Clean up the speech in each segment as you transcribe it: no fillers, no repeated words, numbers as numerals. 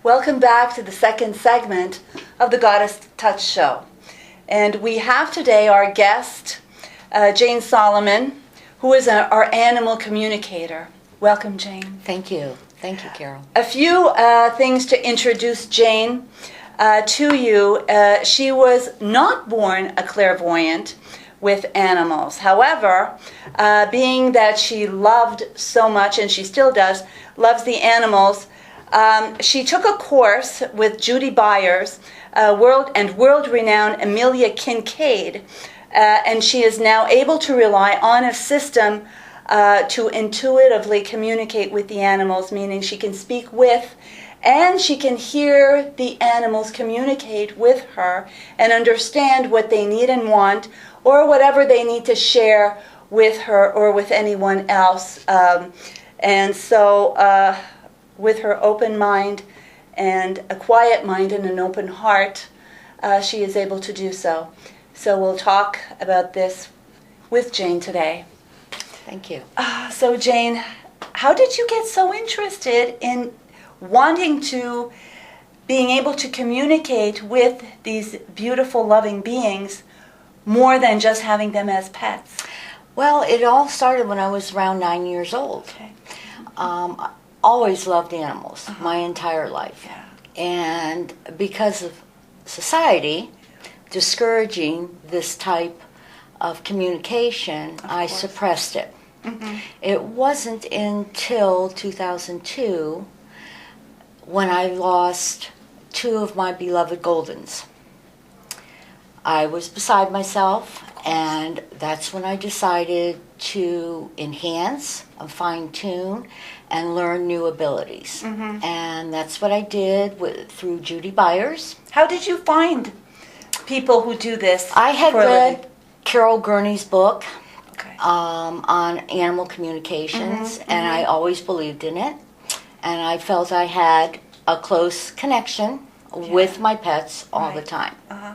Welcome back to the second segment of the Goddess Touch Show. And we have today our guest, Jane Solomon, who is our animal communicator. Welcome, Jane. Thank you. Thank you, Carole. A few things to introduce Jane to you. She was not born a clairvoyant with animals. However, being that she loved so much, and she still does, loves the animals, she took a course with Judy Byers, world-renowned Amelia Kincaid, and she is now able to rely on a system to intuitively communicate with the animals, meaning she can speak with and she can hear the animals communicate with her and understand what they need and want, or whatever they need to share with her or with anyone else. And so with her open mind and a quiet mind and an open heart, she is able to do so. So we'll talk about this with Jane today. Thank you. So Jane, how did you get so interested in wanting to, being able to communicate with these beautiful, loving beings more than just having them as pets? Well, it all started when I was around 9 years old. Okay. I always loved animals my entire life. Yeah. And because of society discouraging this type of communication, I suppressed it. Mm-hmm. It wasn't until 2002 when I lost two of my beloved Goldens. I was beside myself, and that's when I decided to enhance, fine-tune, and learn new abilities. Mm-hmm. And that's what I did through Judy Byers. How did you find people who do this? I had for a read living? Carole Gurney's book Okay. on animal communications, Mm-hmm, and I always believed in it. And I felt I had a close connection with my pets all the time. Uh-huh.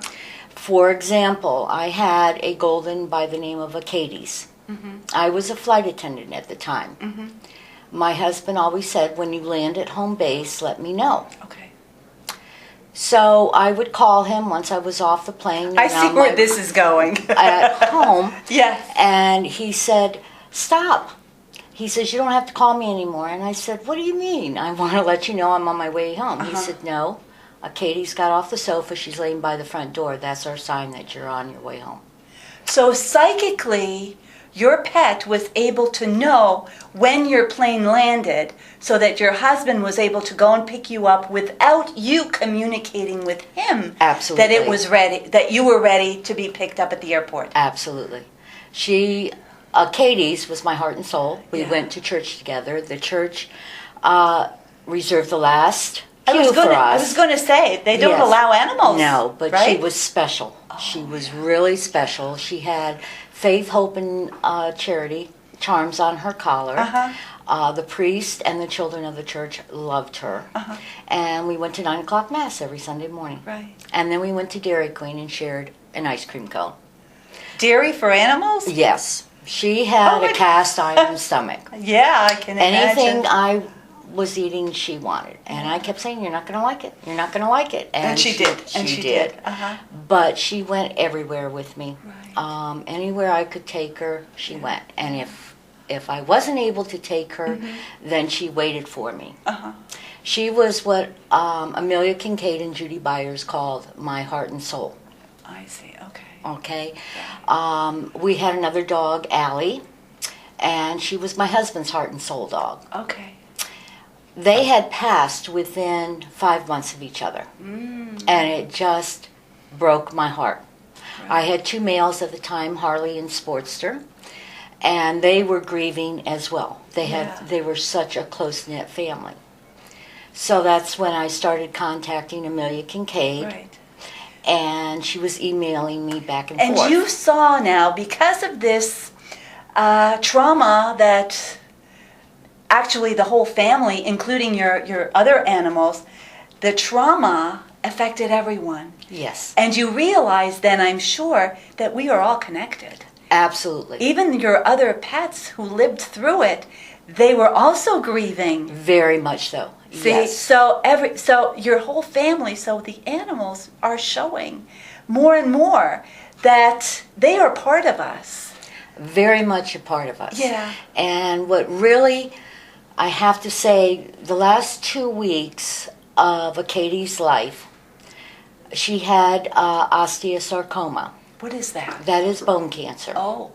For example, I had a golden by the name of Acades. Mm-hmm. I was a flight attendant at the time. Mm-hmm. My husband always said, when you land at home base, let me know. Okay. So I would call him once I was off the plane. I see where this is going. At home. Yes. And he said, stop. He says, you don't have to call me anymore. And I said, what do you mean? I want to let you know I'm on my way home. He said, no. Katie's got off the sofa. She's laying by the front door. That's our sign that you're on your way home. So psychically, your pet was able to know when your plane landed so that your husband was able to go and pick you up without you communicating with him. Absolutely. That it was ready, that you were ready to be picked up at the airport. Absolutely. Katie's was my heart and soul. We went to church together. The church reserved the last pew for us. I was going to say, they don't allow animals. No, but right? she was special. She was really special. She had Faith, Hope, and Charity charms on her collar. The priest and the children of the church loved her. And we went to 9 o'clock Mass every Sunday morning. Right. And then we went to Dairy Queen and shared an ice cream cone. Dairy for animals? Yes. She had a cast iron stomach. Yeah, I can imagine. Anything I was eating, she wanted. And I kept saying, you're not going to like it. You're not going to like it. And she did. She did. But she went everywhere with me. Right. Anywhere I could take her, she went. And if I wasn't able to take her, then she waited for me. She was what Amelia Kincaid and Judy Byers called my heart and soul. I see. Okay. Okay. We had another dog, Allie, and she was my husband's heart and soul dog. Okay. They had passed within 5 months of each other, and it just broke my heart. Right. I had two males at the time, Harley and Sportster, and they were grieving as well. They were such a close-knit family. So that's when I started contacting Amelia Kincaid. Right. And she was emailing me back and forth. And you saw now, because of this trauma that actually the whole family, including your other animals, the trauma affected everyone. Yes. And you realize then, I'm sure, that we are all connected. Absolutely. Even your other pets who lived through it, they were also grieving. Very much so. See, Yes. so your whole family, so the animals are showing more and more that they are part of us. Very much a part of us. Yeah. And what really, I have to say, the last 2 weeks of Katie's life, she had osteosarcoma. What is that? That is bone cancer. Oh.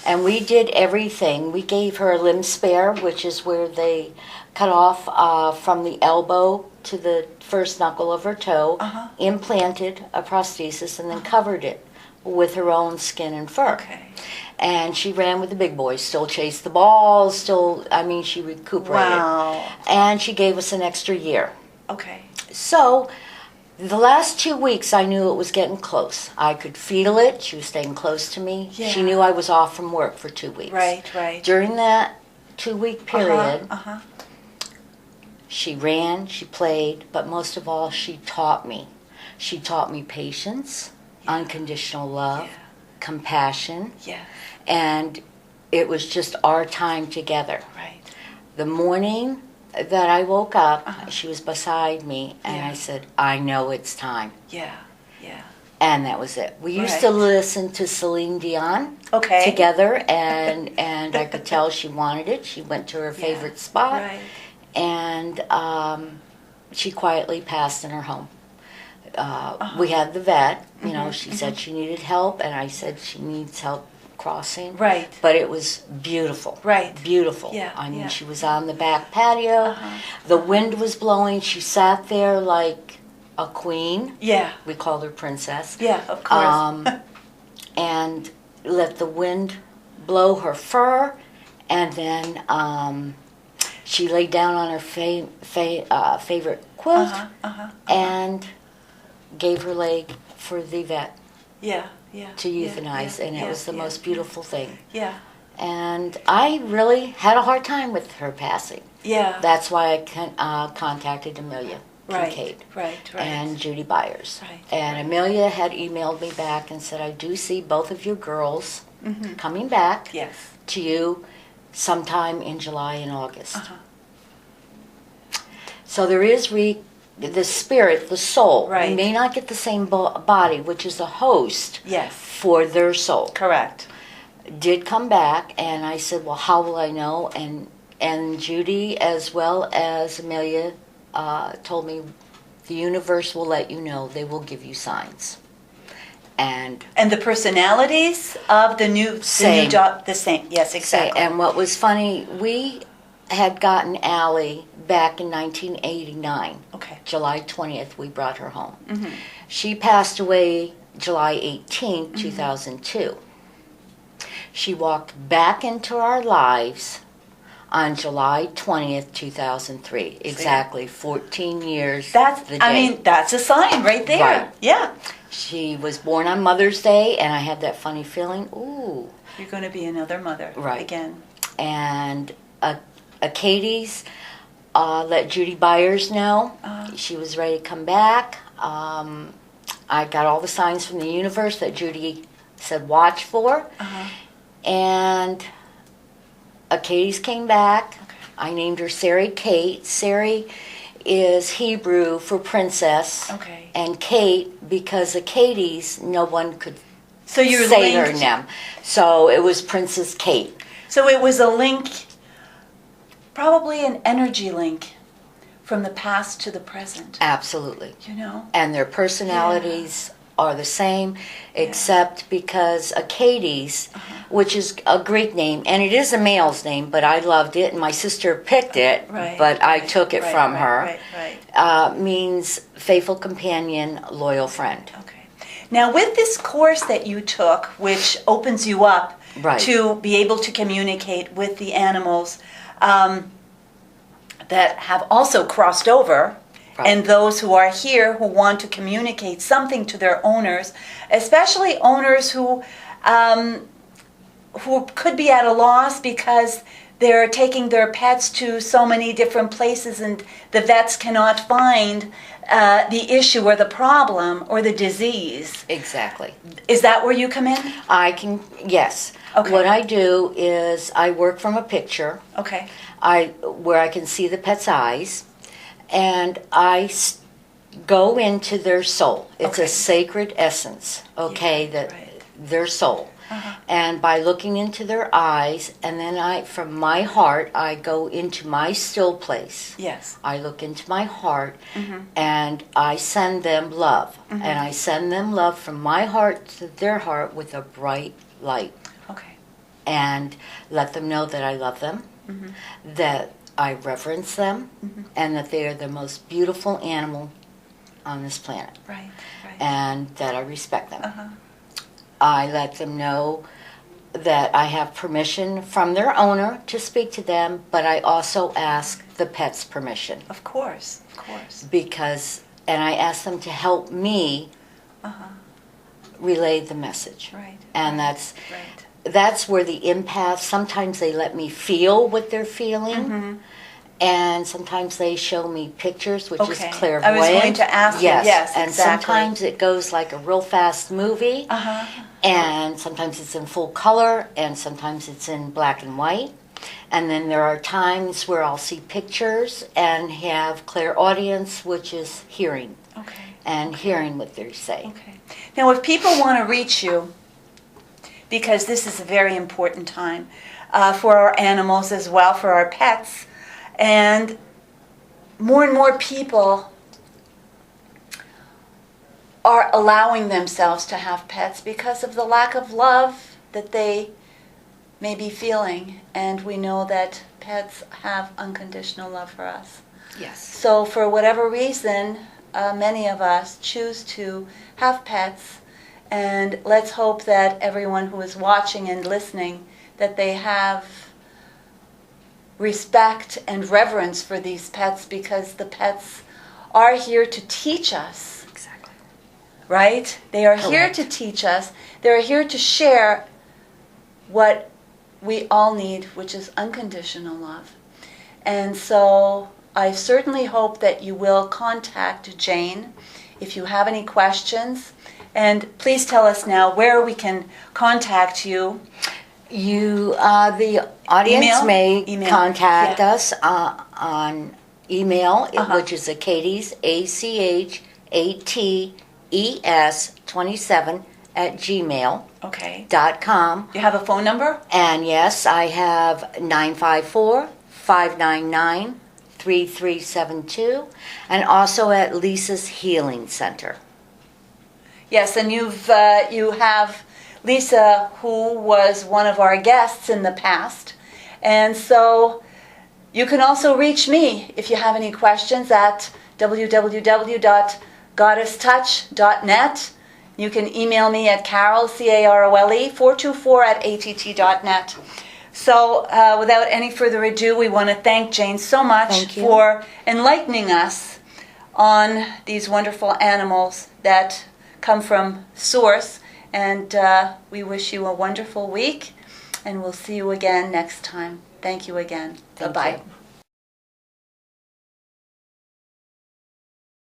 And we did everything. We gave her a limb spare, which is where they cut off from the elbow to the first knuckle of her toe, implanted a prosthesis, and then covered it with her own skin and fur. Okay. And she ran with the big boys, still chased the balls, she recuperated. Wow. And she gave us an extra year. Okay. So, the last 2 weeks, I knew it was getting close. I could feel it. She was staying close to me. Yeah. She knew I was off from work for 2 weeks. Right. During that 2-week period, Uh-huh. she ran, she played, but most of all, she taught me. She taught me patience, unconditional love, compassion, and it was just our time together. Right. The morning that I woke up, she was beside me, and I said, I know it's time. Yeah. And that was it. We used to listen to Celine Dion together, and I could tell she wanted it. She went to her favorite spot, and she quietly passed in her home. We had the vet, she said she needed help, and I said she needs help crossing. Right. But it was beautiful. Right. Beautiful. Yeah. I mean, she was on the back patio. The wind was blowing. She sat there like a queen. Yeah. We called her princess. Yeah, of course. And let the wind blow her fur, and then she laid down on her favorite quilt and gave her leg for the vet to euthanize, and it was the most beautiful thing. Yeah. And I really had a hard time with her passing. Yeah. That's why I contacted Amelia Kincaid Right. and Judy Byers. Right. And Amelia had emailed me back and said, I do see both of you girls coming back to you sometime in July and August. So there is the spirit, the soul. Right. We may not get the same body, which is a host Yes. for their soul. Correct. Did come back, and I said, well, how will I know? And Judy, as well as Amelia, told me the universe will let you know. They will give you signs. And the personalities of the new job, the same. Yes, exactly. And what was funny, we had gotten Allie back in 1989. Okay. July 20th, we brought her home. She passed away July 18th, 2002. She walked back into our lives on July 20th, 2003. Exactly 14 years. That's a sign right there. Right. Yeah. She was born on Mother's Day, and I had that funny feeling, ooh. You're going to be another mother again. And Katie's let Judy Byers know. She was ready to come back. I got all the signs from the universe that Judy said watch for. And Katie's came back. I named her Sari Kate. Sari is Hebrew for princess. And Kate, because of Katie's, no one could say her name. So it was Princess Kate. So it was a link, probably an energy link from the past to the present. Absolutely. And their personalities are the same, except because Katie's, which is a Greek name, and it is a male's name, but I loved it, and my sister picked it, but I took it from her, means faithful companion, loyal friend. Now, with this course that you took, which opens you up to be able to communicate with the animals that have also crossed over, and those who are here who want to communicate something to their owners, especially owners who could be at a loss because they're taking their pets to so many different places and the vets cannot find the issue or the problem or the disease. Exactly. Is that where you come in? Yes. Okay. What I do is I work from a picture Okay. where I can see the pet's eyes, and go into their soul. It's Okay. a sacred essence, okay, Yeah, that right. their soul. Uh-huh. And by looking into their eyes, and then from my heart, I go into my still place. Yes. I look into my heart, Mm-hmm. and I send them love. Mhm. And I send them love from my heart to their heart with a bright light. Okay. And let them know that I love them, Mm-hmm. that I reverence them, Mhm. and that they are the most beautiful animal on this planet, Right. Right. and that I respect them. Uh-huh. I let them know that I have permission from their owner to speak to them, but I also ask the pet's permission, Of course. Of course. and I ask them to help me Uh-huh. relay the message. Right. And right. that's where the empaths, sometimes they let me feel what they're feeling, Mm-hmm. and sometimes they show me pictures, which is Okay. clairvoyant. I was going to ask you. Yes, and exactly. sometimes it goes like a real fast movie, Uh-huh. and sometimes it's in full color, and sometimes it's in black and white. And then there are times where I'll see pictures and have clairaudience, which is hearing, Okay. and hearing what they say. Okay. Now, if people want to reach you, because this is a very important time for our animals as well, for our pets, and more people are allowing themselves to have pets because of the lack of love that they may be feeling. And we know that pets have unconditional love for us. Yes. So for whatever reason, many of us choose to have pets, and let's hope that everyone who is watching and listening, that they have respect and reverence for these pets, because the pets are here to teach us. Exactly. Right? They are here Correct. to teach us. They're here to share what we all need, which is unconditional love. And so I certainly hope that you will contact Jane if you have any questions. And please tell us now where we can contact you. The audience may Email. contact Yeah. us on email, Uh-huh. which is Acades, ACHATES27 @gmail.com. Okay. You have a phone number? And yes, I have 954-599-3372, and also at Lisa's Healing Center. Yes, and you have Lisa, who was one of our guests in the past. And so you can also reach me if you have any questions at www.goddesstouch.net. You can email me at Carole, Carole, 424@att.net. So without any further ado, we want to thank Jane so much Thank you. for enlightening us on these wonderful animals that come from Source. And we wish you a wonderful week, and we'll see you again next time. Thank you again. Thank Bye-bye. you.